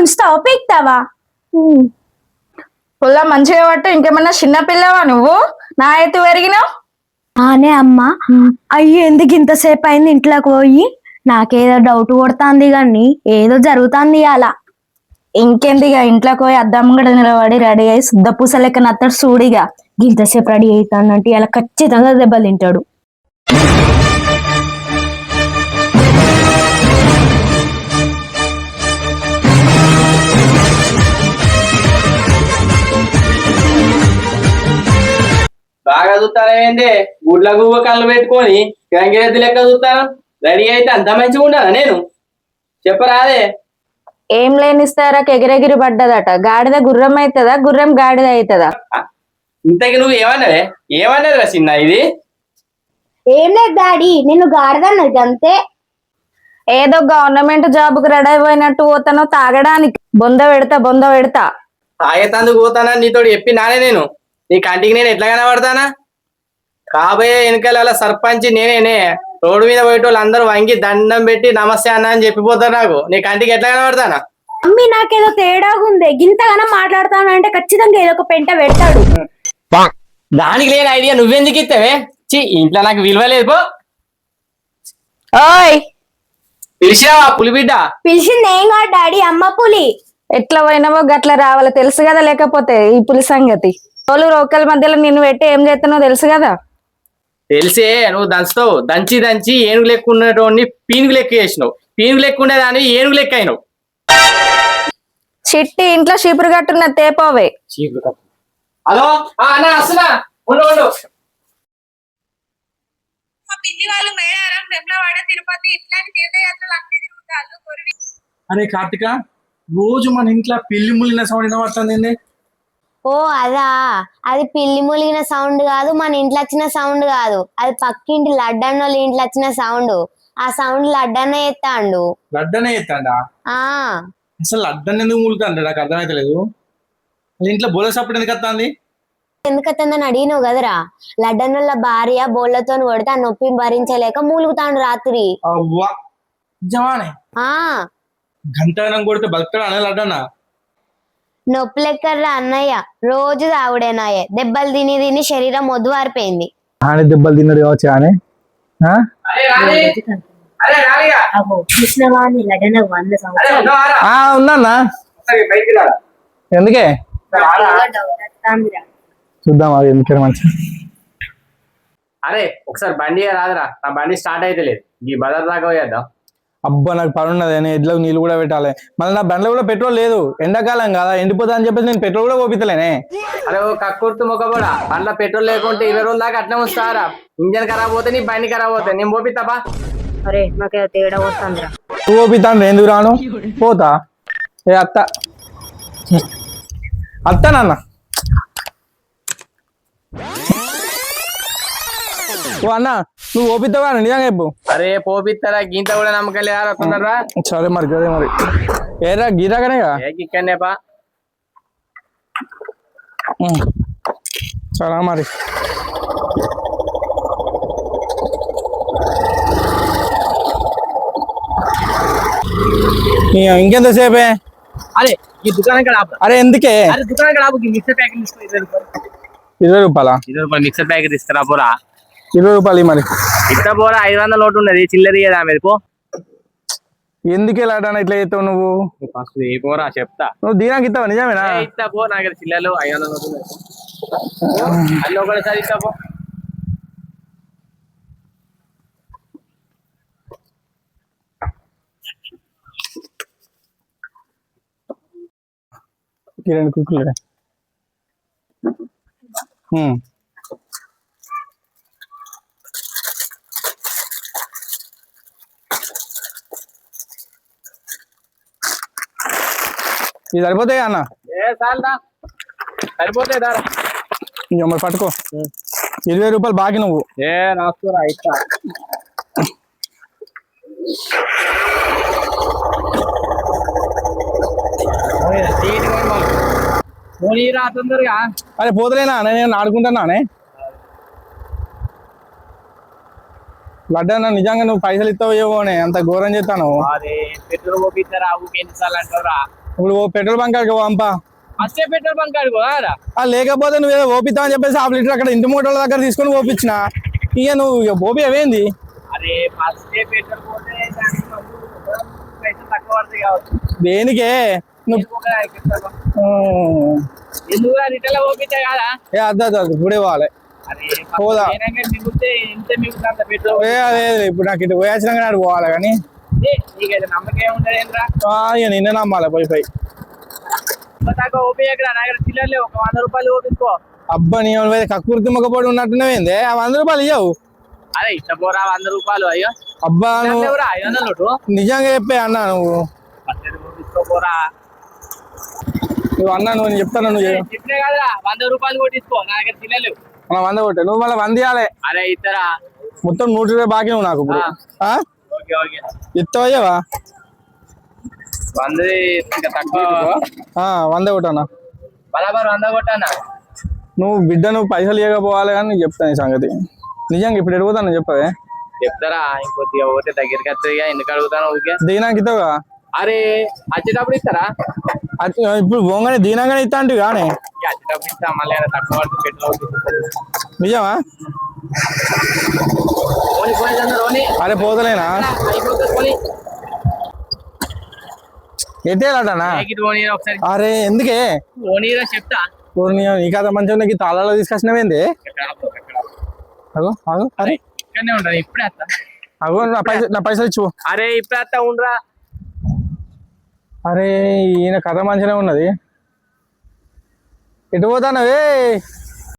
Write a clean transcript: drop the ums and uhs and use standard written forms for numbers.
ఉంచుతావా పీక్తావా? పుల్ల మంచిగా పట్టు. ఇంకేమన్నా చిన్న పిల్లవా నువ్వు? నా ఎత్తు పెరిగినావు. ఆనే అమ్మా. అయ్యో ఎందుకు ఇంతసేపు అయింది ఇంట్లోకి పోయి? నాకేదో డౌట్ కొడుతుంది కానీ ఏదో జరుగుతుంది అలా. ఇంకెందిగా ఇంట్లోకి పోయి అద్దం కూడా నిలబడి రెడీ అయ్యి శుద్ధ పూస లెక్క నత్తడు సూడిగా. ఇంతసేపు రెడీ అవుతానంటే ఇలా ఖచ్చితంగా దెబ్బలు తింటాడు. బాగా చూస్తానేంటి గుడ్ల గువ్వ కళ్ళు పెట్టుకొని గంగిరెద్దు లెక్క చూస్తాను. రెడీ అయితే అంత మంచిగా ఉండదా? నేను చెప్పరాదే. ఏం లేనిస్తారా ఎగిరెగిరి పడ్డదట. గాడిద గుర్రం అవుతుందా, గుర్రం గాడిద అవుతుందా? ఇంతకి నువ్వు ఏమన్నదే? ఏమన్నది రా చిన్న ఇది? ఏం లేదు డాడీ, నేను గాడిదన్నది అంతే. ఏదో గవర్నమెంట్ జాబ్ కు రెడీ అయిపోయినట్టు పోతానో తాగడానికి. బొంద పెడతా. తాగేతందుకు పోతానా నీతోటి చెప్పి నానే నేను? నీ కంటికి నేను ఎట్లా కనబడతానా? కాబోయే వెనకాల సర్పంచ్ నేనే. రోడ్డు మీద పోయేటోళ్ళు అందరూ వంగి దండం పెట్టి నమస్తే అన్న అని చెప్పిపోతారు. నాకు నీ కంటికి ఎట్లా కనబడతానా? మమ్మీ నాకేదో తేడాగా ఉంది. గింతగానో మాట్లాడతానంటే ఖచ్చితంగా ఏదో ఒక పెంట పెడతాడు. దానికి లేని ఐడియా నువ్వెందుకు ఇస్తావే? ఇంట్లో నాకు విలువ లేదు పో. ఓయ్ పిలిచినావా పులిబిడ్డ? పిలిచింది ఏం కాదు డాడీ, అమ్మ పులి. ఎట్లా పోయినావో గట్ల రావాలి తెలుసు కదా. లేకపోతే ఈ పులి సంగతి తోలు రోకల మధ్యలో నిన్ను పెట్టి ఏం చేస్తానో తెలుసు కదా. తెలిసే నువ్వు దంచుతావు. దంచి ఏనుగు లెక్క ఉన్నటువంటి పీనుగు లెక్క చేసినావు. పీనుగు లెక్క ఉండేదాన్ని ఏనుగు లెక్క అయినావు. చిట్టి ఇంట్లో చీపురు కట్టున్న తేపోవే. హలో అన్న వస్తున్నా, ఉండు. అరే కార్తిక, రోజు మన ఇంట్లో పిల్లి ములిన సౌండ్ వినబడుతుంది. ఓ అదా, అది పిల్లి ములిగిన సౌండ్ కాదు, మన ఇంట్లో వచ్చిన సౌండ్ కాదు, అది పక్కింటి లడ్డన్న వాళ్ళ ఇంట్లో వచ్చిన సౌండ్. ఆ సౌండ్ లడ్డన్న ఎత్తాండు. లడ్డనే ఎత్తాడా? ఆ అసలు లడ్డన్ ఎందుకు ములుగుతాడు? నాకు అర్థమైతలేదు. ఇంట్లో బోల సప్పుడు ఎందుకు వస్తుంది? ఎందుకత్తందని అడిగినావు కదరా. లడ్డన్న వాళ్ళ భార్య బోళ్లతో కొడితే ఆ నొప్పి భరించలేక మూలుగుతాండు రాత్రి. అవ్వా నిజమానే? ఆ గంటనం కొడితే బతుకుతాడు అనే లడ్డన్న? నొప్పి లెక్కర్రా అన్నయ్య, రోజు తాగుడేనాయే. దెబ్బలు తిని శరీరం మొద్దువారిపోయింది. ఆనే దెబ్బలు తిన్నాడు కావచ్చు. ఆనే ఉన్నా ఎందుకే చూద్దాం అది ఎందుకే మంచి. అరే ఒకసారి బండి రాదురా, నా బండి స్టార్ట్ అయితే లేదు. ఈ బజార్ దాకా పోయేద్దాం. అబ్బా నాకు పని ఉన్నది, ఎడ్లకు నీళ్ళు కూడా పెట్టాలి. మళ్ళీ నా బండ్లో కూడా పెట్రోల్ లేదు, ఎండాకాలం కదా ఎండిపోతా అని చెప్పేసి నేను పెట్రోల్ కూడా పోపితలేనే. అరే ఓ కక్కుర్తు మొక్క కూడా బండ్లో పెట్రోల్ లేకుంటే 20 రోజుల దాకా అట్లా వస్తారా? ఇంజన్ ఖరాబ్ పోతే నీ బండి ఖరాబ్ అవుతాయి. నేను పోపిస్తాపా. అరే నాకేదో తేడా వస్తుందిరా. నువ్వు పోపిస్తాను ఎందుకు రాను? పోతా. ఏ అత్త నాన్న ఓ అన్న, నువ్వు ఓపిస్తావా నిజంగా చెప్పు. అరే పోపిస్తారా, గీత కూడా నమ్మకం లేదా? తొందరరా. సరే మరి అదే మరి. ఏరా గీతాకనేగా ఇక్కడనేపా. సరే మరి. ఇంకెంతసేపే? అరే ఈ దుకాణం కాడ ఆపు. అరే ఎందుకే? అరే దుకాణం కాడ ఆపు. మిక్సర్ ప్యాకెట్ తీసుకో. 20 రూపాయలా? 20 రూపాయలు మిక్సర్ ప్యాకెట్ ఇస్తారా పోరా? 20 రూపాయలు మరి. ఇస్తా పోరా. 500 నోటు ఉన్నది, చిల్లర కదా మీద పో. ఎందుకు ఇలా ఇట్లా చేస్తావు నువ్వు? ఫస్ట్ ఏ పోరా చెప్తా. నువ్వు దీనికి ఇస్తావా? నిజమేనా? ఇస్తా పో. నాకు చిల్లలు 500 నోటు ఉన్నది. అన్నీ ఒకటిసారి ఇస్తా పో. కిరణ్ కుక్కులే. ఇది సరిపోతాయి అన్న? సరిపోతాయి దారా. మరి పట్టుకో. 20 రూపాయలు బాకీ నువ్వు. రాసుకోరా ఇస్తా. తొందరగా. అరే పోతలేనా? నేను ఆడుకుంటున్నానే. లడ్డన్న నిజంగా నువ్వు పైసలు ఇస్తావు ఏవోనే, అంత ఘోరం చేస్తాను. ఇప్పుడు పెట్రోల్ బంక్ కాడికి పంపా ఫస్టే పెట్రోల్ బంక్ ఆడుకోరా. లేకపోతే నువ్వేదో ఓపిద్దాం అని చెప్పేసి 1/2 లీటర్ అక్కడ ఇంటి మూటల దగ్గర తీసుకొని ఓపించిన ఇక నువ్వు ఇక ఓపి అవేంది. అరే ఫస్టే పెట్రోల్ పోతే దానికి పైసలు తక్కువ పడతాయి కావచ్చు. దేనికే నువ్వు ఎందుకు రిటైల్ ఓపితే కాదా? అద్దు ఇప్పుడే పోవాలి. అరే పోదా. మిగిలితే ఎంత మిగులుతుంది పెట్రోల్? అదే ఇప్పుడు నాకు ఇటు పోయాచ్చినాక నాడు పోవాలి కానీ నీకైతే నమ్మకం ఏముంటది ఏంద్రా? ఇక నిన్నే నమ్మాలి పోయి దాకా ఓపి ఎక్కడ నా దగ్గర చిల్లర లేవు. ఒక 100 రూపాయలు ఓపించుకో. అబ్బా నీ కక్కుర్తి మొక్కపోడు ఉన్నట్టున్నావేంది ఆ 100 రూపాయలు ఇవ్వవు. అరే ఇష్టపోరా 100 రూపాయలు. అయ్యో అబ్బా నువ్వు 500 నోటు నిజంగా చెప్పే అన్నా నువ్వు తీసుకోపోరా. నువ్వు అన్నా నువ్వు చెప్తాను నువ్వు చెప్పినే కదరా 100 రూపాయలు కొట్టించుకో. నా దగ్గర చిల్లర లేవు. 100 కొట్టే నువ్వు మళ్ళీ 100 ఇవ్వాలి. అరే ఇద్దరా మొత్తం 100 రూపాయలు బాకీ నువ్వు నాకు ఇప్పుడు ఓకే ఓకే ఇస్తావయ్యావా 100 ఇంకా తక్కువ 100 కొట్టన్నా బరాబర్ 100 కొట్టానా. నువ్వు బిడ్డ నువ్వు పైసలు ఇవ్వకపోవాలి కానీ నీకు చెప్తాను ఈ సంగతి నిజంగా ఇప్పుడు అడుగుతాను చెప్పవే. చెప్తారా ఇంకొద్దిగా పోతే దగ్గరికి వస్తుంది. ఎందుకు అడుగుతాను ఊరికే? దీనాకి ఇస్తావుగా. అరే వచ్చేటప్పుడు ఇస్తారా? ఇప్పుడు పోగానే దీనంగానే ఇస్తా అంటే కానీ వచ్చేటప్పుడు ఇస్తా. మళ్ళీ తక్కువ పడుతుంది పెట్రోల్. నిజమా? అరే పోతలేనా ఎట్టేలాటనా? ఒకసారి అరే ఎందుకే ఓనీరా చెప్తా. ఈ కథ మంచిగా నీకు తాళాలో తీసుకొచ్చినవేంది? అగో అగో అరే ఇక్కడనే ఉంటాను. ఇప్పుడే వస్తా. అగో నా పైసలు ఇచ్చు. అరే ఇప్పుడే వస్తా ఉండరా. అరే ఈయన కథ మంచిగా ఉన్నది. ఎటు పోతానవే?